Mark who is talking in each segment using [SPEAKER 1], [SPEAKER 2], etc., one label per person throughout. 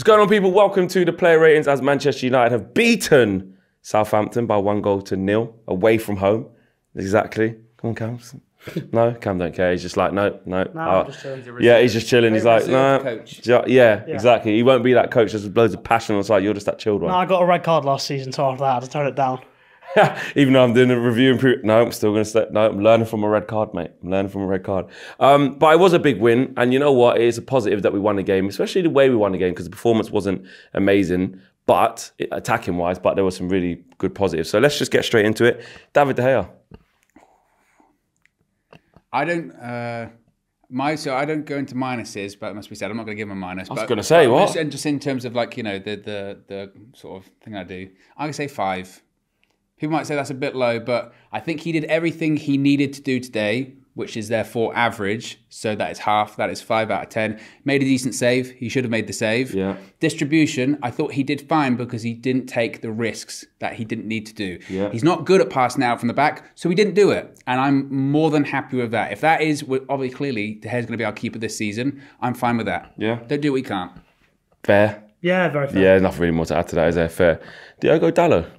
[SPEAKER 1] going on, people? Welcome to the player ratings as Manchester United have beaten Southampton by 1-0 away from home. Exactly. Come on, Cam. No, Cam don't care. He's just like, no.
[SPEAKER 2] I'm just chilling.
[SPEAKER 1] Yeah, he's just chilling. He's like, no.
[SPEAKER 3] Coach.
[SPEAKER 1] Yeah, exactly. He won't be that coach. There's loads of passion on the side. You're just that chilled one.
[SPEAKER 2] No, I got a red card last season, so after that I had to turn it down.
[SPEAKER 1] Even though I'm doing a review and no, I'm still going to stay. No, I'm learning from a red card, mate. I'm learning from a red card. But it was a big win. And you know what? It is a positive that we won the game, especially the way we won the game, because the performance wasn't amazing, but attacking-wise, but there were some really good positives. So let's just get straight into it. David De Gea.
[SPEAKER 3] I don't go into minuses, but it must be said, I'm not going to give him a minus.
[SPEAKER 1] I was going to say, what?
[SPEAKER 3] Just in terms of like, you know, the sort of thing I do, I'm going to say 5. People might say that's a bit low, but I think he did everything he needed to do today, which is therefore average. So that is half. That is 5 out of 10. Made a decent save. He should have made the save.
[SPEAKER 1] Yeah.
[SPEAKER 3] Distribution, I thought he did fine because he didn't take the risks that he didn't need to do.
[SPEAKER 1] Yeah.
[SPEAKER 3] He's not good at passing out from the back, so he didn't do it. And I'm more than happy with that. If that is, obviously, clearly, De Gea's going to be our keeper this season, I'm fine with that.
[SPEAKER 1] Yeah.
[SPEAKER 3] Don't do what he can't.
[SPEAKER 1] Fair.
[SPEAKER 2] Yeah, very fair.
[SPEAKER 1] Yeah, nothing really more to add to that, is there? Fair. Diogo Dalot.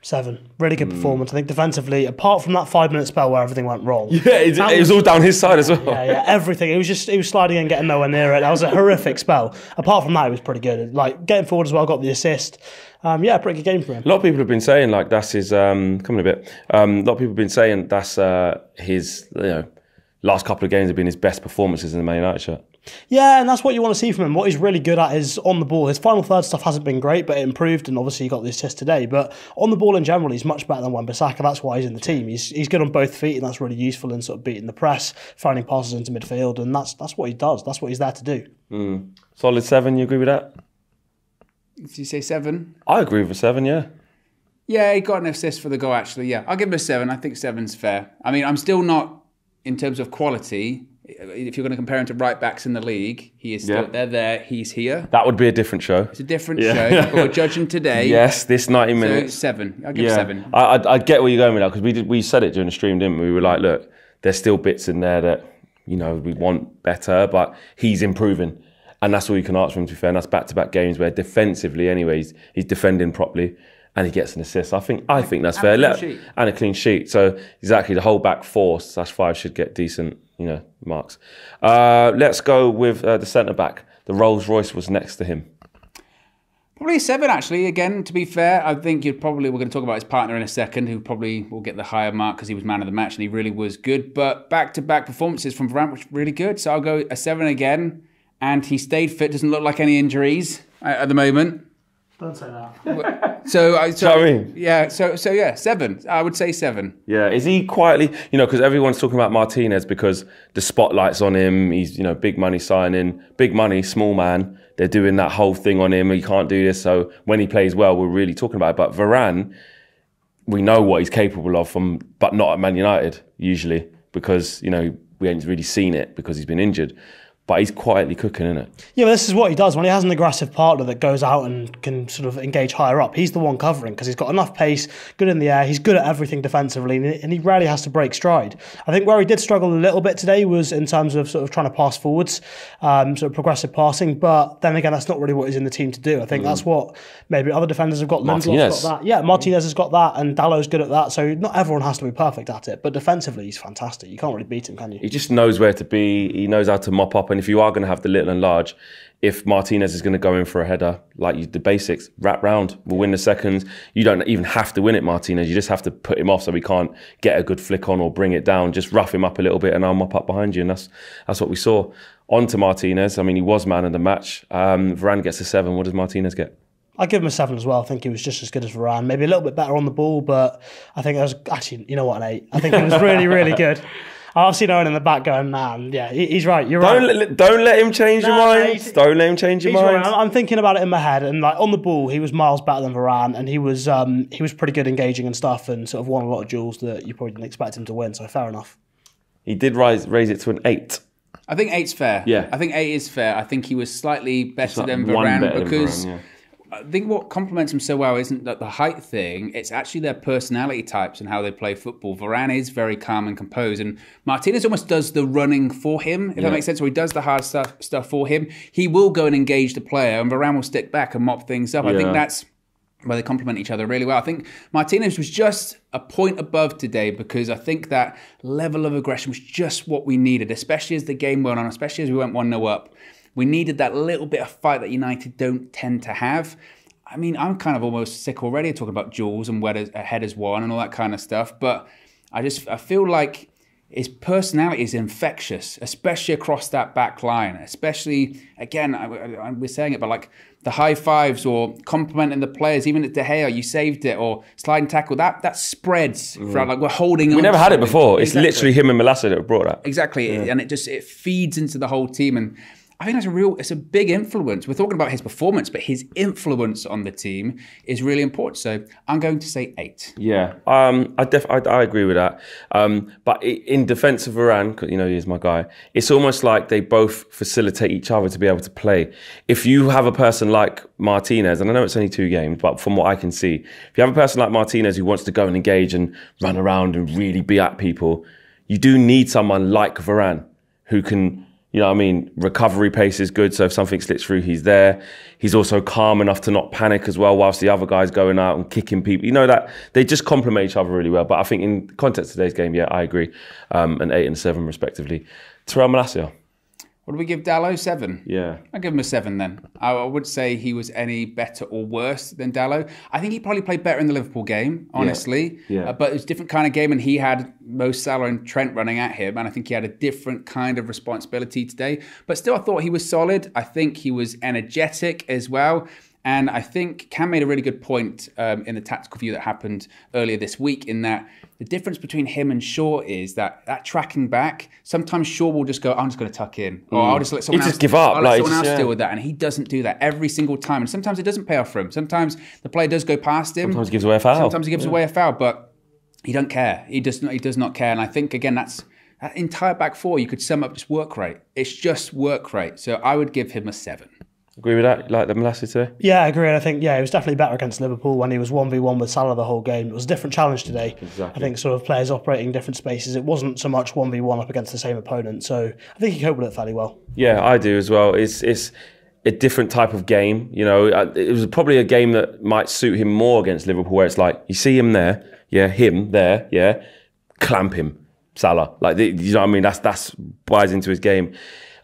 [SPEAKER 2] 7. Really good performance. I think defensively, apart from that 5-minute spell where everything went wrong.
[SPEAKER 1] Yeah, it was all down his side as well.
[SPEAKER 2] Yeah, everything. He was sliding in, getting nowhere near it. That was a horrific spell. Apart from that, it was pretty good. Like, getting forward as well, got the assist. Pretty good game for him.
[SPEAKER 1] A lot of people have been saying, like, that's his, coming a bit, a lot of people have been saying that's his, last couple of games have been his best performances in the Man United shirt.
[SPEAKER 2] Yeah, and that's what you want to see from him. What he's really good at is on the ball. His final third stuff hasn't been great, but it improved, and obviously he got the assist today. But on the ball in general, he's much better than Wan-Bissaka. That's why he's in the team. He's good on both feet, and that's really useful in sort of beating the press, finding passes into midfield, and that's what he does. That's what he's there to do.
[SPEAKER 1] Solid 7, you agree with that?
[SPEAKER 3] Did you say 7?
[SPEAKER 1] I agree with a 7, yeah.
[SPEAKER 3] Yeah, he got an assist for the goal, actually. Yeah, I'll give him a 7. I think 7's fair. I mean, I'm still not, in terms of quality, if you're going to compare him to right-backs in the league, he is still, they're there, he's here.
[SPEAKER 1] That would be a different show.
[SPEAKER 3] It's a different show, but we're judging today.
[SPEAKER 1] Yes, this 90 minutes.
[SPEAKER 3] So 7. I'll give 7.
[SPEAKER 1] I get where you're going with that, because we said it during the stream, didn't we? We were like, look, there's still bits in there that, we want better, but he's improving. And that's all you can ask for him, to be fair. And that's back-to-back games where defensively, anyways, he's defending properly and he gets an assist. I think that's fair. And a clean sheet. So exactly, the whole back 4/5 should get decent, marks. Let's go with the centre-back. The Rolls Royce was next to him.
[SPEAKER 3] Probably a 7, actually. Again, to be fair, I think we're going to talk about his partner in a second, who probably will get the higher mark because he was man of the match and he really was good. But back-to-back performances from Varane were really good. So I'll go a 7 again. And he stayed fit, doesn't look like any injuries at the moment.
[SPEAKER 2] Don't say that.
[SPEAKER 3] So yeah, 7. I would say 7.
[SPEAKER 1] Yeah, is he quietly, because everyone's talking about Martinez because the spotlight's on him. He's, big money signing, big money, small man. They're doing that whole thing on him. He can't do this. So when he plays well, we're really talking about it. But Varane, we know what he's capable of but not at Man United usually because, we ain't really seen it because he's been injured. But he's quietly cooking, isn't it?
[SPEAKER 2] Yeah, but this is what he does. When he has an aggressive partner that goes out and can sort of engage higher up, he's the one covering because he's got enough pace, good in the air, he's good at everything defensively, and he rarely has to break stride. I think where he did struggle a little bit today was in terms of sort of trying to pass forwards, sort of progressive passing, but then again, that's not really what he's in the team to do. I think that's what maybe other defenders have got. Lindelof's got that. Yeah, Martinez has got that, and Dalot's good at that, so not everyone has to be perfect at it, but defensively, he's fantastic. You can't really beat him, can you?
[SPEAKER 1] He just knows where to be, he knows how to mop up, and if you are going to have the little and large, if Martinez is going to go in for a header, like the basics, wrap round, we'll win the seconds. You don't even have to win it, Martinez. You just have to put him off so we can't get a good flick on or bring it down. Just rough him up a little bit and I'll mop up behind you. And that's what we saw. On to Martinez. I mean, he was man of the match. Varane gets a 7. What does Martinez get?
[SPEAKER 2] I give him a 7 as well. I think he was just as good as Varane. Maybe a little bit better on the ball, but I think it was actually, an 8. I think it was really, really good. I've seen Owen in the back going, man, yeah, he's right. You're right.
[SPEAKER 1] Don't let him change your mind. Don't let him change your mind.
[SPEAKER 2] Right. I'm thinking about it in my head, and like on the ball, he was miles better than Varane, and he was pretty good engaging and stuff, and sort of won a lot of duels that you probably didn't expect him to win. So fair enough.
[SPEAKER 1] He did raise it to an 8.
[SPEAKER 3] I think 8's fair.
[SPEAKER 1] Yeah,
[SPEAKER 3] I think 8 is fair. I think he was slightly better than Varane because I think what complements them so well isn't that the height thing, it's actually their personality types and how they play football. Varane is very calm and composed, and Martinez almost does the running for him, if that makes sense, or he does the hard stuff for him. He will go and engage the player, and Varane will stick back and mop things up. I think that's where they complement each other really well. I think Martinez was just a point above today because I think that level of aggression was just what we needed, especially as the game went on, especially as we went 1-0 up. We needed that little bit of fight that United don't tend to have. I mean, I'm kind of almost sick already of talking about duels and where a header's won and all that kind of stuff. But I feel like his personality is infectious, especially across that back line. Especially, again, we're saying it, but like the high fives or complimenting the players, even at De Gea, you saved it, or sliding tackle, that spreads throughout. Like we're holding on.
[SPEAKER 1] We never had it before. It's
[SPEAKER 3] Exactly.
[SPEAKER 1] literally him and Malacia that have brought that.
[SPEAKER 3] Exactly, and it feeds into the whole team, and I think it's a big influence. We're talking about his performance, but his influence on the team is really important. So I'm going to say 8.
[SPEAKER 1] Yeah, I agree with that. But in defence of Varane, because he is my guy, it's almost like they both facilitate each other to be able to play. If you have a person like Martinez, and I know it's only 2 games, but from what I can see, if you have a person like Martinez who wants to go and engage and run around and really be at people, you do need someone like Varane who can, recovery pace is good, so if something slips through, he's there. He's also calm enough to not panic as well, whilst the other guy's going out and kicking people. That they just complement each other really well. But I think in context of today's game, I agree. An 8 and 7 respectively. Terrell Malacia.
[SPEAKER 3] What do we give Dalot? 7?
[SPEAKER 1] Yeah.
[SPEAKER 3] I'll give him a 7 then. I would say he was any better or worse than Dalot. I think he probably played better in the Liverpool game, honestly.
[SPEAKER 1] Yeah.
[SPEAKER 3] But it was a different kind of game, and he had Mo Salah and Trent running at him, and I think he had a different kind of responsibility today. But still, I thought he was solid. I think he was energetic as well. And I think Cam made a really good point in the tactical view that happened earlier this week, in that the difference between him and Shaw is that tracking back, sometimes Shaw will just go, I'm just going to tuck in. Or I'll just let someone else
[SPEAKER 1] give up.
[SPEAKER 3] I'll let someone else deal with that. And he doesn't do that every single time. And sometimes it doesn't pay off for him. Sometimes the player does go past him.
[SPEAKER 1] Sometimes he gives away a foul.
[SPEAKER 3] Sometimes he gives away a foul, but he don't care. He does not care. And I think, again, that entire back four, you could sum up just work rate. It's just work rate. So I would give him a 7.
[SPEAKER 1] Agree with that? Like the Malacia today?
[SPEAKER 2] Yeah, I agree. I think, he was definitely better against Liverpool when he was 1v1 with Salah the whole game. It was a different challenge today.
[SPEAKER 1] Exactly.
[SPEAKER 2] I think sort of players operating in different spaces. It wasn't so much 1v1 up against the same opponent. So I think he coped with it fairly well.
[SPEAKER 1] Yeah, I do as well. It's a different type of game. It was probably a game that might suit him more against Liverpool, where it's like, you see him there, him there, clamp him, Salah. Like, That's buys into his game.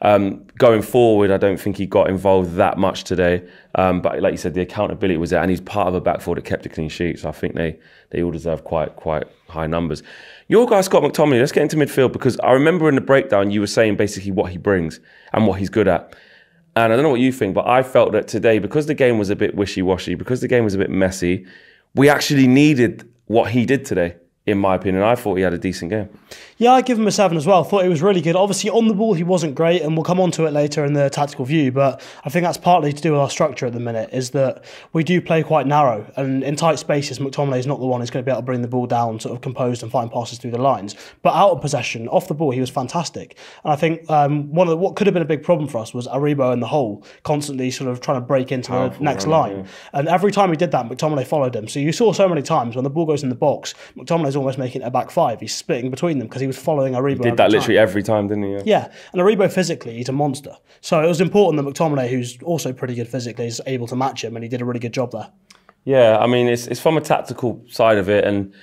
[SPEAKER 1] Going forward, I don't think he got involved that much today. But like you said, the accountability was there, and he's part of a back four that kept a clean sheet. So I think they all deserve quite high numbers. Your guy, Scott McTominay, let's get into midfield, because I remember in the breakdown you were saying basically what he brings and what he's good at. And I don't know what you think, but I felt that today, because the game was a bit wishy-washy, because the game was a bit messy, we actually needed what he did today. In my opinion, I thought he had a decent game.
[SPEAKER 2] Yeah, I'd give him a 7 as well. Thought he was really good. Obviously, on the ball, he wasn't great, and we'll come on to it later in the tactical view, but I think that's partly to do with our structure at the minute, is that we do play quite narrow, and in tight spaces, McTominay is not the one who's going to be able to bring the ball down sort of composed and find passes through the lines. But out of possession, off the ball, he was fantastic. And I think what could have been a big problem for us was Aribo in the hole, constantly sort of trying to break into the next line. Yeah. And every time he did that, McTominay followed him. So you saw so many times when the ball goes in the box, McTominay's almost making it a back five. He's splitting between them because he was following Aribo.
[SPEAKER 1] He did that literally every time, didn't he?
[SPEAKER 2] Yeah, and Aribo physically, he's a monster. So it was important that McTominay, who's also pretty good physically, is able to match him, and he did a really good job there.
[SPEAKER 1] Yeah, I mean, it's from a tactical side of it, and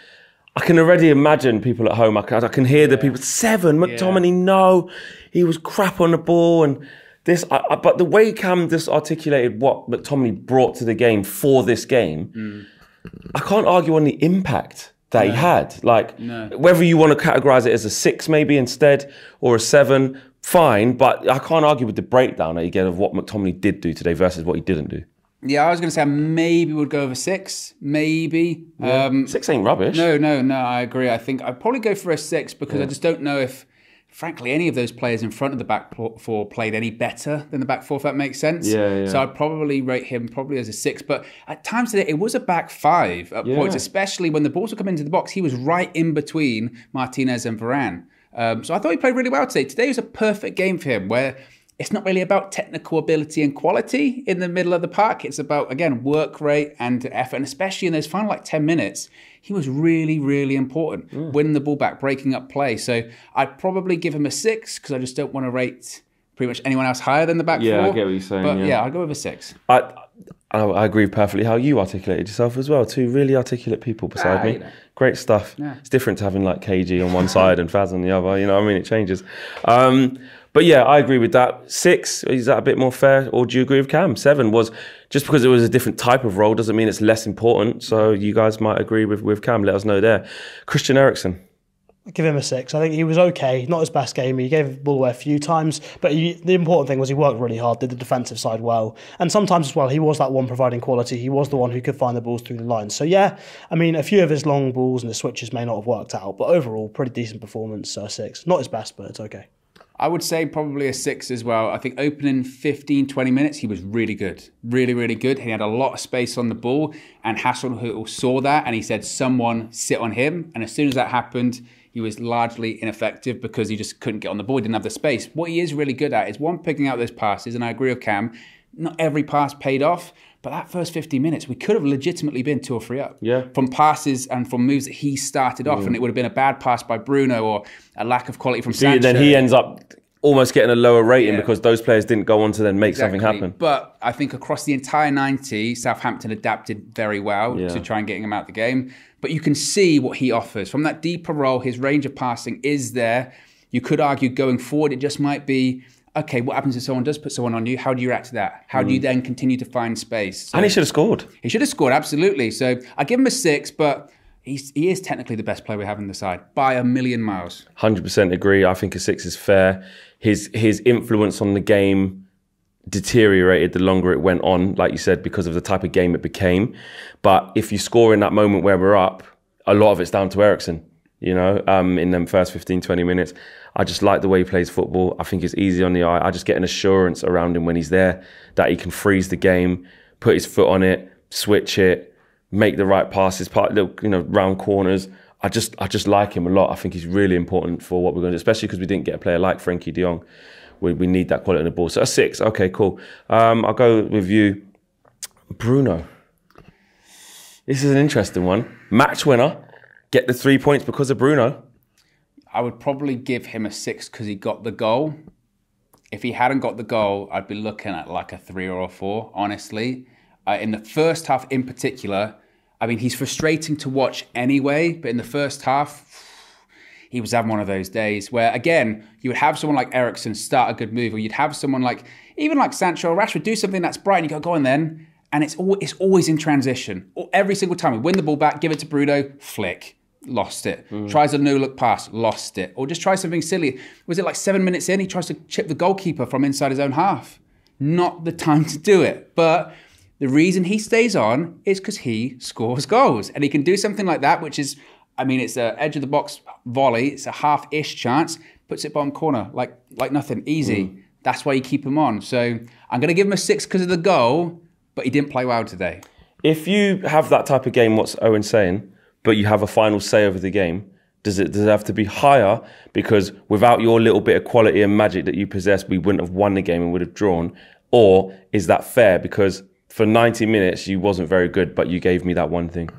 [SPEAKER 1] I can already imagine people at home. I can hear the people, 7, McTominay, no, he was crap on the ball, and this. But the way Cam just articulated what McTominay brought to the game for this game, I can't argue on the impact that he had. Whether you want to categorise it as a 6 maybe instead, or a 7, fine, but I can't argue with the breakdown that you get of what McTominay did do today versus what he didn't do.
[SPEAKER 3] Yeah, I was going to say maybe we'd go over 6, maybe.
[SPEAKER 1] Yeah. 6 ain't rubbish.
[SPEAKER 3] No, I agree. I think I'd probably go for a 6 because I just don't know if, frankly, any of those players in front of the back four played any better than the back four, if that makes sense.
[SPEAKER 1] Yeah.
[SPEAKER 3] So I'd probably rate him probably as a 6. But at times today, it was a back 5 at points, especially when the balls would come into the box. He was right in between Martinez and Varane. So I thought he played really well today. Today was a perfect game for him, where it's not really about technical ability and quality in the middle of the park. It's about, again, work rate and effort. And especially in those final 10 minutes, he was really, really important. Winning the ball back, breaking up play. So I'd probably give him a 6 because I just don't want to rate pretty much anyone else higher than the back four.
[SPEAKER 1] Yeah, I get what you're saying.
[SPEAKER 3] But yeah, I'll go with a 6.
[SPEAKER 1] I agree perfectly how you articulated yourself as well. 2 really articulate people beside me.
[SPEAKER 3] You know.
[SPEAKER 1] Great stuff. Yeah. It's different to having like KG on one side and Faz on the other. You know what I mean? It changes. But yeah, I agree with that. 6, is that a bit more fair? Or do you agree with Cam? 7 was, just because it was a different type of role doesn't mean it's less important. So you guys might agree with Cam. Let us know there. Christian Erickson.
[SPEAKER 2] I'd give him a 6. I think he was okay. Not his best game. He gave the ball away a few times. But the important thing was he worked really hard, did the defensive side well. And sometimes as well, he was that one providing quality. He was the one who could find the balls through the lines. So yeah, I mean, a few of his long balls and his switches may not have worked out. But overall, pretty decent performance, so a 6. Not his best, but it's okay.
[SPEAKER 3] I would say probably a 6 as well. I think opening 15, 20 minutes, he was really good. Really, really good. He had a lot of space on the ball, and Hasenhüttl saw that, and he said, someone sit on him. And as soon as that happened, he was largely ineffective because he just couldn't get on the ball. He didn't have the space. What he is really good at is, one, picking out those passes, and I agree with Cam, not every pass paid off, but that first 50 minutes, we could have legitimately been 2 or 3 up.
[SPEAKER 1] Yeah.
[SPEAKER 3] From passes and from moves that he started off, and it would have been a bad pass by Bruno or a lack of quality from Sancho.
[SPEAKER 1] Then he ends up almost getting a lower rating because those players didn't go on to then make something happen.
[SPEAKER 3] But I think across the entire 90, Southampton adapted very well to try and getting him out the game. But you can see what he offers. From that deeper role, his range of passing is there. You could argue going forward, it just might be, okay, what happens if someone does put someone on you? How do you react to that? How do you then continue to find space? So,
[SPEAKER 1] and he should have scored.
[SPEAKER 3] He should have scored, absolutely. So I give him a 6, but he is technically the best player we have in the side by a million miles.
[SPEAKER 1] 100% agree. I think a 6 is fair. His influence on the game deteriorated the longer it went on, like you said, because of the type of game it became. But if you score in that moment where we're up, a lot of it's down to Erickson, you know, in them first 15, 20 minutes. I just like the way he plays football. I think it's easy on the eye. I just get an assurance around him when he's there that he can freeze the game, put his foot on it, switch it, make the right passes, round corners. I just like him a lot. I think he's really important for what we're going to do, especially because we didn't get a player like Frenkie de Jong. We need that quality in the ball. So a 6, okay, cool. I'll go with you. Bruno. This is an interesting one. Match winner. Get the 3 points because of Bruno.
[SPEAKER 3] I would probably give him a 6 because he got the goal. If he hadn't got the goal, I'd be looking at like a 3 or a 4, honestly. In the first half in particular, I mean, he's frustrating to watch anyway, but in the first half, he was having one of those days where, again, you would have someone like Erickson start a good move, or you'd have someone like, even like Sancho or Rashford, do something that's bright, and you go on then, and it's always in transition. Every single time we win the ball back, give it to Bruno, flick, lost it. Tries a no-look pass, lost it. Or just tries something silly. Was it like 7 minutes in, he tries to chip the goalkeeper from inside his own half? Not the time to do it, but the reason he stays on is because he scores goals. And he can do something like that, which is, I mean, it's an edge-of-the-box volley. It's a half-ish chance. Puts it bottom corner, like nothing. Easy. That's why you keep him on. So I'm going to give him a 6 because of the goal, but he didn't play well today.
[SPEAKER 1] If you have that type of game, what's Owen saying, but you have a final say over the game, does it have to be higher? Because without your little bit of quality and magic that you possess, we wouldn't have won the game and would have drawn. Or is that fair? Because for 90 minutes, you wasn't very good, but you gave me that one thing.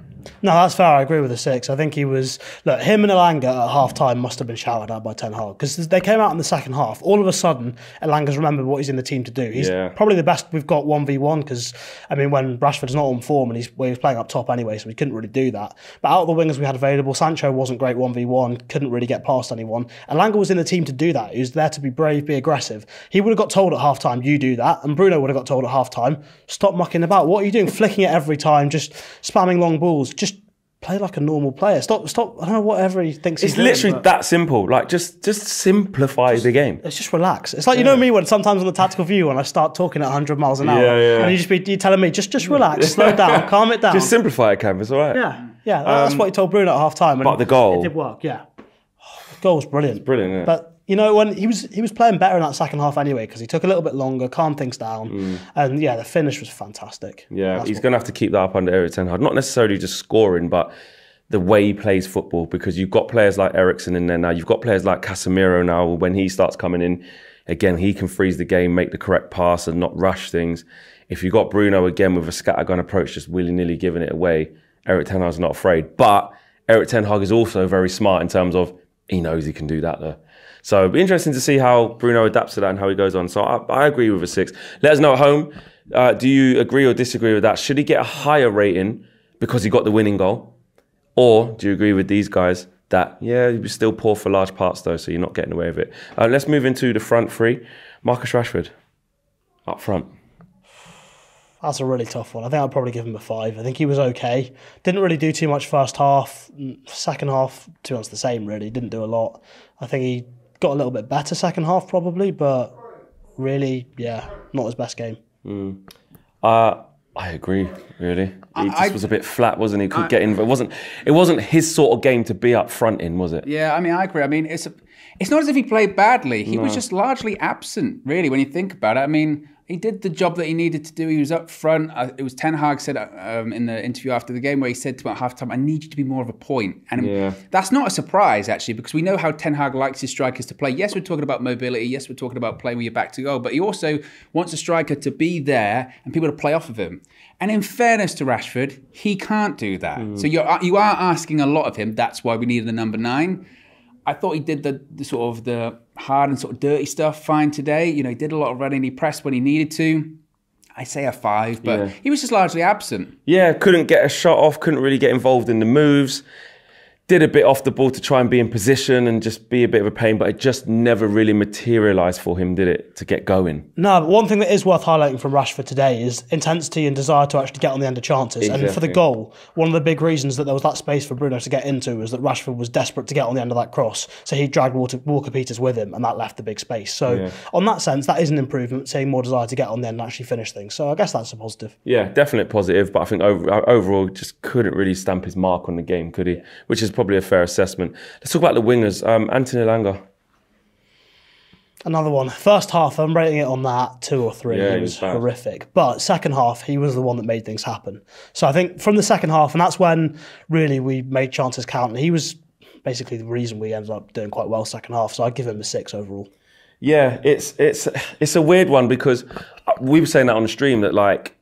[SPEAKER 2] No, that's fair. I agree with the 6. I think he was... Look, him and Elanga at half-time must have been shouted at by Ten Hag because they came out in the second half. All of a sudden, Elanga's remembered what he's in the team to do. He's probably the best we've got 1v1 because, I mean, when Rashford's not on form and he was playing up top anyway, so he couldn't really do that. But out of the wingers we had available, Sancho wasn't great 1v1, couldn't really get past anyone. Elanga was in the team to do that. He was there to be brave, be aggressive. He would have got told at half-time, you do that. And Bruno would have got told at half-time, stop mucking about. What are you doing? Flicking it every time, just spamming long balls. Just play like a normal player. Stop. I don't know, whatever he thinks he's doing. It's literally
[SPEAKER 1] that simple. Like, just simplify the game.
[SPEAKER 2] It's just relax. It's like, you know me, when sometimes on the tactical view, when I start talking at 100 miles an hour, and you're telling me, just relax, slow down, calm it down.
[SPEAKER 1] Just simplify it, Cam. It's all right.
[SPEAKER 2] Yeah. That's what he told Bruno at half-time.
[SPEAKER 1] But the goal.
[SPEAKER 2] It did work, yeah. The goal was brilliant.
[SPEAKER 1] It's brilliant, yeah.
[SPEAKER 2] But, you know, when he was playing better in that second half anyway, because he took a little bit longer, calmed things down, and yeah, the finish was fantastic.
[SPEAKER 1] Yeah, he's going to have to keep that up under Eric Ten Hag. Not necessarily just scoring, but the way he plays football, because you've got players like Erickson in there now, you've got players like Casemiro now, when he starts coming in, Again, he can freeze the game, make the correct pass and not rush things. If you got Bruno again with a scattergun approach, just willy-nilly giving it away, Eric Ten Hag's not afraid. But Eric Ten Hag is also very smart in terms of he knows he can do that though. So it'll be interesting to see how Bruno adapts to that and how he goes on. So I agree with a 6. Let us know at home, do you agree or disagree with that? Should he get a higher rating because he got the winning goal? Or do you agree with these guys that, yeah, he was still poor for large parts though, so you're not getting away with it? Let's move into the front three. Marcus Rashford, up front.
[SPEAKER 2] That's a really tough one. I think I'd probably give him a 5. I think he was okay. Didn't really do too much first half. Second half, to be honest, the same really. Didn't do a lot. I think he got a little bit better second half probably, but really, yeah, not his best game.
[SPEAKER 1] I agree, really. He just was a bit flat, wasn't he? Couldn't get in. It wasn't his sort of game to be up front in, was it?
[SPEAKER 3] Yeah, I mean, I agree. I mean, it's not as if he played badly. He was just largely absent, really, when you think about it. I mean, he did the job that he needed to do. He was up front. It was Ten Hag said in the interview after the game where he said to him at halftime, "I need you to be more of a point." And that's not a surprise, actually, because we know how Ten Hag likes his strikers to play. Yes, we're talking about mobility. Yes, we're talking about playing with your back to goal. But he also wants a striker to be there and people to play off of him. And in fairness to Rashford, he can't do that. So you are asking a lot of him. That's why we needed a number 9. I thought he did the sort of the hard and sort of dirty stuff fine today. You know, he did a lot of running. He pressed when he needed to. I say a 5, but he was just largely absent.
[SPEAKER 1] Yeah, couldn't get a shot off, couldn't really get involved in the moves. Did a bit off the ball to try and be in position and just be a bit of a pain, but it just never really materialised for him, did it, to get going?
[SPEAKER 2] No, but one thing that is worth highlighting from Rashford today is intensity and desire to actually get on the end of chances. Exactly. And for the goal, one of the big reasons that there was that space for Bruno to get into was that Rashford was desperate to get on the end of that cross. So he dragged Walker-Peters with him, and that left the big space. So on that sense, that is an improvement, seeing more desire to get on the end and actually finish things. So I guess that's a positive.
[SPEAKER 1] Yeah, definitely positive, but I think overall just couldn't really stamp his mark on the game, could he? Which is probably a fair assessment. Let's talk about the wingers. Anthony Elanga.
[SPEAKER 2] Another one. First half, I'm rating it on that 2 or 3.
[SPEAKER 1] Yeah,
[SPEAKER 2] it was horrific. But second half, he was the one that made things happen. So I think from the second half, and that's when really we made chances count. And he was basically the reason we ended up doing quite well second half. So I'd give him a 6 overall.
[SPEAKER 1] Yeah, it's a weird one because we were saying that on the stream that like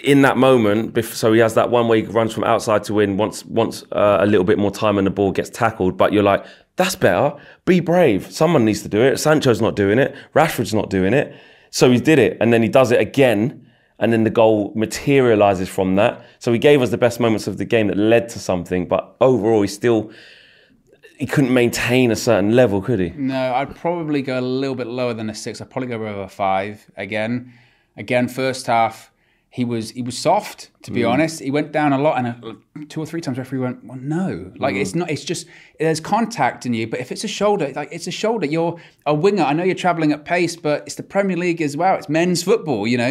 [SPEAKER 1] in that moment, so he has that one where he runs from outside to in, wants a little bit more time and the ball gets tackled, but you're like, that's better. Be brave. Someone needs to do it. Sancho's not doing it. Rashford's not doing it. So he did it, and then he does it again, and then the goal materialises from that. So he gave us the best moments of the game that led to something, but overall he couldn't maintain a certain level, could he?
[SPEAKER 3] No, I'd probably go a little bit lower than a 6. I'd probably go over a 5 again. Again, first half, he was soft, to be honest. He went down a lot, and 2 or 3 times referee went, well, no. Like, it's not, it's just, there's contact in you, but if it's a shoulder, like, it's a shoulder. You're a winger. I know you're travelling at pace, but it's the Premier League as well. It's men's football, you know.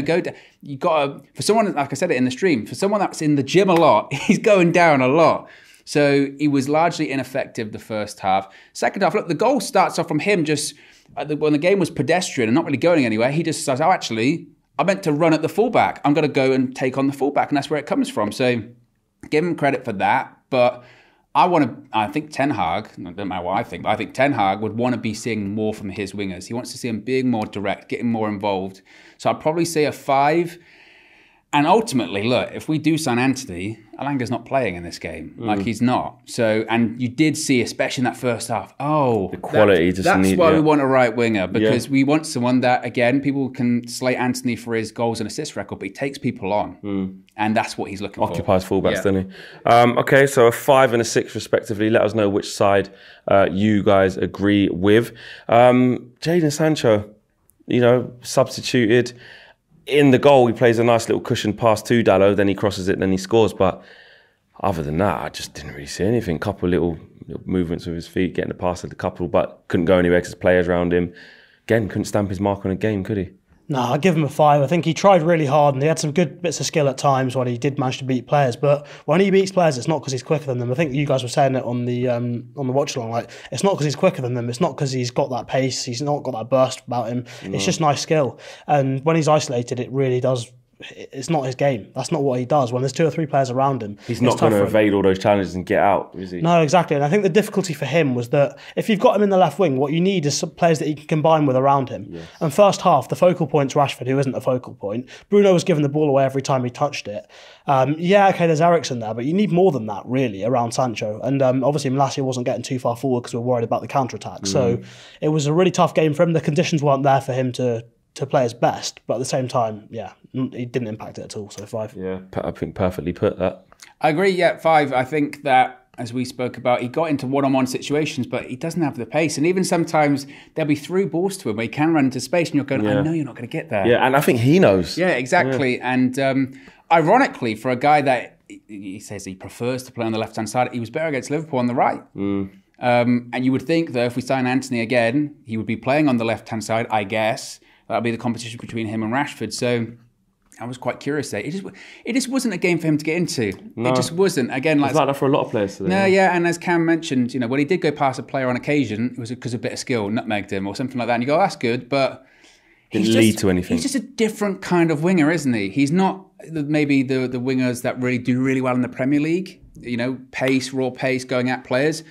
[SPEAKER 3] You got to, for someone, like I said it in the stream, for someone that's in the gym a lot, he's going down a lot. So he was largely ineffective the first half. Second half, look, the goal starts off from him just, when the game was pedestrian and not really going anywhere, he just says, oh, actually, I meant to run at the fullback. I'm going to go and take on the fullback, and that's where it comes from. So give him credit for that. But I think Ten Hag, I don't know what I think, but I think Ten Hag would want to be seeing more from his wingers. He wants to see him being more direct, getting more involved. So I'd probably say a 5. And ultimately, look, if we do sign Anthony, Elanga's not playing in this game. Like, he's not. So, and you did see, especially in that first half, the
[SPEAKER 1] quality.
[SPEAKER 3] That's why we want a right winger, because we want someone that, again, people can slate Anthony for his goals and assist record, but he takes people on. And that's what he's looking for.
[SPEAKER 1] Occupies fullbacks, doesn't he? Okay, so a 5 and a 6 respectively. Let us know which side you guys agree with. Jaden Sancho, substituted. In the goal, he plays a nice little cushioned pass to Dalot, then he crosses it, then he scores. But other than that, I just didn't really see anything. Couple little movements with his feet, getting the pass at the couple, but couldn't go anywhere because players around him. Again, couldn't stamp his mark on a game, could he?
[SPEAKER 2] No, I'd give him a 5. I think he tried really hard and he had some good bits of skill at times when he did manage to beat players. But when he beats players, it's not because he's quicker than them. I think you guys were saying it on the watch along. Like, it's not because he's quicker than them. It's not because he's got that pace. He's not got that burst about him. No. It's just nice skill. And when he's isolated, it really does it's not his game. That's not what he does. When there's 2 or 3 players around him,
[SPEAKER 1] he's not going to evade all those challenges and get out, is he?
[SPEAKER 2] No, exactly. And I think the difficulty for him was that if you've got him in the left wing, what you need is some players that he can combine with around him. Yes. And first half, the focal point's Rashford, who isn't a focal point. Bruno was giving the ball away every time he touched it. There's Erickson there, but you need more than that, really, around Sancho. And obviously, Malacia wasn't getting too far forward because we were worried about the counter-attack. So it was a really tough game for him. The conditions weren't there for him to play his best, but at the same time, he didn't impact it at all. So 5.
[SPEAKER 1] Yeah, I think perfectly put that.
[SPEAKER 3] I agree. Yeah, 5. I think that, as we spoke about, he got into one-on-one situations, but he doesn't have the pace. And even sometimes there'll be through balls to him where he can run into space, and you're going, I know you're not going to get there.
[SPEAKER 1] Yeah, and I think he knows.
[SPEAKER 3] Yeah, exactly. Yeah. And ironically, for a guy that he says he prefers to play on the left-hand side, he was better against Liverpool on the right. And you would think, though, if we sign Antony again, he would be playing on the left-hand side, I guess. That'll be the competition between him and Rashford. So I was quite curious there. It just wasn't a game for him to get into. No. It just wasn't. Again,
[SPEAKER 1] it's like that for a lot of players today.
[SPEAKER 3] No, yeah, and as Cam mentioned, when he did go past a player on occasion, it was because of a bit of skill, nutmegged him or something like that. And you go, that's good, but
[SPEAKER 1] didn't lead to anything.
[SPEAKER 3] He's just a different kind of winger, isn't he? He's not maybe the wingers that really do really well in the Premier League. Pace, raw pace, going at players.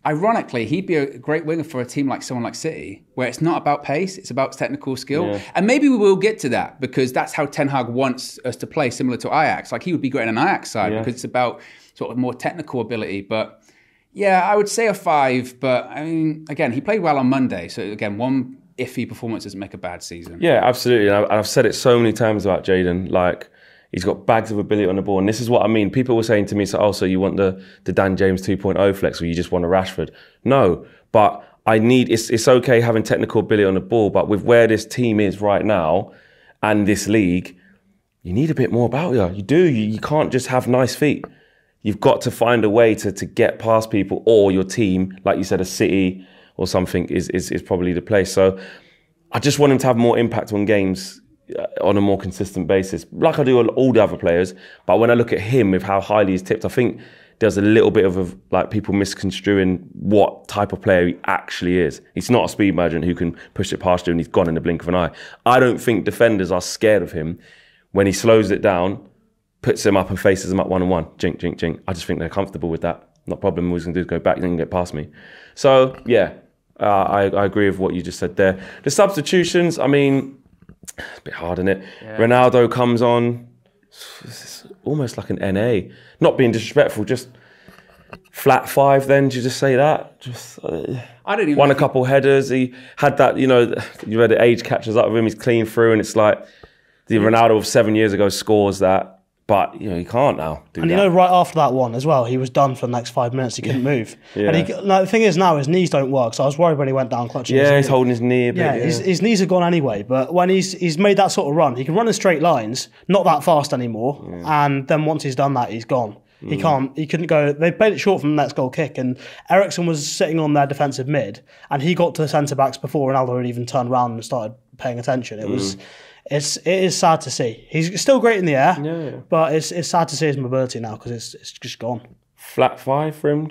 [SPEAKER 3] Ironically, he'd be a great winger for a team like someone like City, where it's not about pace, it's about technical skill. Yeah. And maybe we will get to that, because that's how Ten Hag wants us to play, similar to Ajax. Like, he would be great in an Ajax side, because it's about sort of more technical ability. But yeah, I would say a 5. But I mean, again, he played well on Monday. So again, one iffy performance doesn't make a bad season. Yeah,
[SPEAKER 1] absolutely. And I've said it so many times about Jaden. Like, he's got bags of ability on the ball. And this is what I mean. People were saying to me, so you want the Dan James 2.0 flex, or you just want a Rashford? No, but it's okay having technical ability on the ball, but with where this team is right now and this league, you need a bit more about you. You do. You can't just have nice feet. You've got to find a way to get past people, or your team, like you said, a City or something is probably the place. So I just want him to have more impact on games on a more consistent basis, like I do on all the other players. But when I look at him, with how highly he's tipped, I think there's a little bit of like people misconstruing what type of player he actually is. He's not a speed merchant who can push it past you and he's gone in the blink of an eye. I don't think defenders are scared of him when he slows it down, puts them up and faces them up one-on-one. Jink, jink, jink. I just think they're comfortable with that. Not a problem. All he's going to do is go back and then get past me. So, yeah, I agree with what you just said there. The substitutions, I mean, it's a bit hard, isn't it? Yeah. Ronaldo comes on, it's almost like an NA. Not being disrespectful, just flat 5 then, do you just say that? Just
[SPEAKER 3] I don't even
[SPEAKER 1] won a couple headers. He had that, you read the age catches up with him, he's clean through, and it's like the Ronaldo of 7 years ago scores that. But, he can't now do that.
[SPEAKER 2] And right after that one as well, he was done for the next 5 minutes. He couldn't move. Yeah. And the thing is now, his knees don't work. So I was worried when he went down clutching his knee.
[SPEAKER 1] He's holding his knee a bit.
[SPEAKER 2] Yeah, his knees have gone anyway. But when he's made that sort of run, he can run in straight lines, not that fast anymore. Yeah. And then once he's done that, he's gone. He couldn't go. They played it short from the next goal kick, and Erickson was sitting on their defensive mid, and he got to the centre-backs before Ronaldo had even turned around and started paying attention. It is sad to see. He's still great in the air, but it's sad to see his mobility now, because it's just gone.
[SPEAKER 1] Flat 5 for him,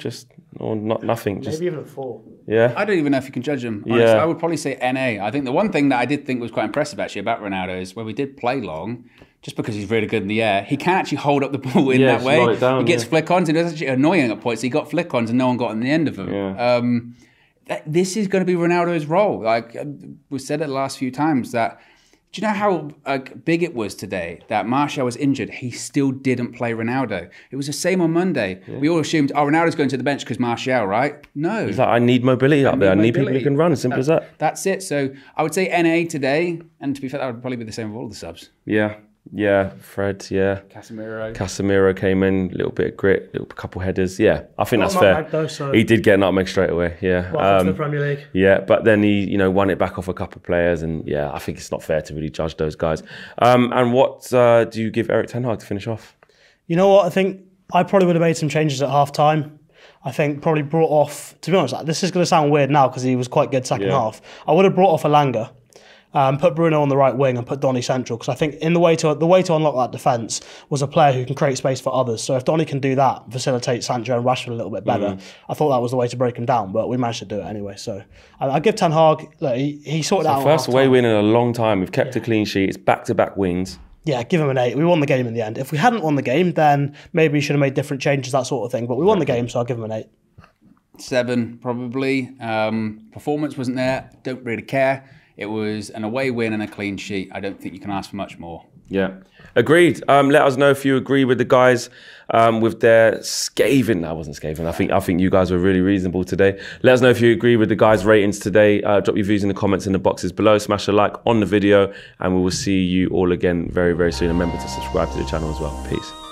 [SPEAKER 1] nothing.
[SPEAKER 2] Maybe even a 4.
[SPEAKER 1] Yeah.
[SPEAKER 3] I don't even know if you can judge him. Honestly, I would probably say NA. I think the one thing that I did think was quite impressive actually about Ronaldo is when we did play long, just because he's really good in the air, he can actually hold up the ball in that way. He gets flick-ons, and it's actually annoying at points. He got flick-ons and no one got on the end of them. Yeah. This is going to be Ronaldo's role. Like we said it the last few times that. Do you know how big it was today that Martial was injured? He still didn't play Ronaldo. It was the same on Monday. Yeah. We all assumed, Ronaldo's going to the bench because Martial, right? No.
[SPEAKER 1] He's like, I need mobility up there. I need people who can run. As simple as that.
[SPEAKER 3] That's it. So I would say NA today. And to be fair, that would probably be the same with all the subs.
[SPEAKER 1] Yeah, Fred, Casemiro came in, a little bit of grit, a couple headers. Yeah, I think that's fair.
[SPEAKER 2] Though,
[SPEAKER 1] he did get nutmeg straight away,
[SPEAKER 2] Welcome to the Premier League.
[SPEAKER 1] Yeah, but then he, won it back off a couple of players, and I think it's not fair to really judge those guys. And what do you give Erik Ten Hag to finish off?
[SPEAKER 2] You know what? I think I probably would have made some changes at half-time. I think probably brought off, to be honest, this is going to sound weird now because he was quite good second half. I would have brought off Elanga. Put Bruno on the right wing and put Donny central, because I think the way to unlock that defence was a player who can create space for others. So if Donny can do that, facilitate Sancho and Rashford a little bit better, I thought that was the way to break him down, but we managed to do it anyway. So I give Ten Hag, he sorted out.
[SPEAKER 1] First away win in a long time. We've kept a clean sheet. It's back-to-back wins.
[SPEAKER 2] Yeah, give him an 8. We won the game in the end. If we hadn't won the game, then maybe we should have made different changes, that sort of thing. But we won the game, so I'll give him an 8.
[SPEAKER 3] 7, probably. Performance wasn't there. Don't really care. It was an away win and a clean sheet. I don't think you can ask for much more.
[SPEAKER 1] Yeah, agreed. Let us know if you agree with the guys with their scathing. No, I wasn't scathing. I think you guys were really reasonable today. Let us know if you agree with the guys' ratings today. Drop your views in the comments in the boxes below. Smash a like on the video, and we will see you all again very, very soon. And remember to subscribe to the channel as well. Peace.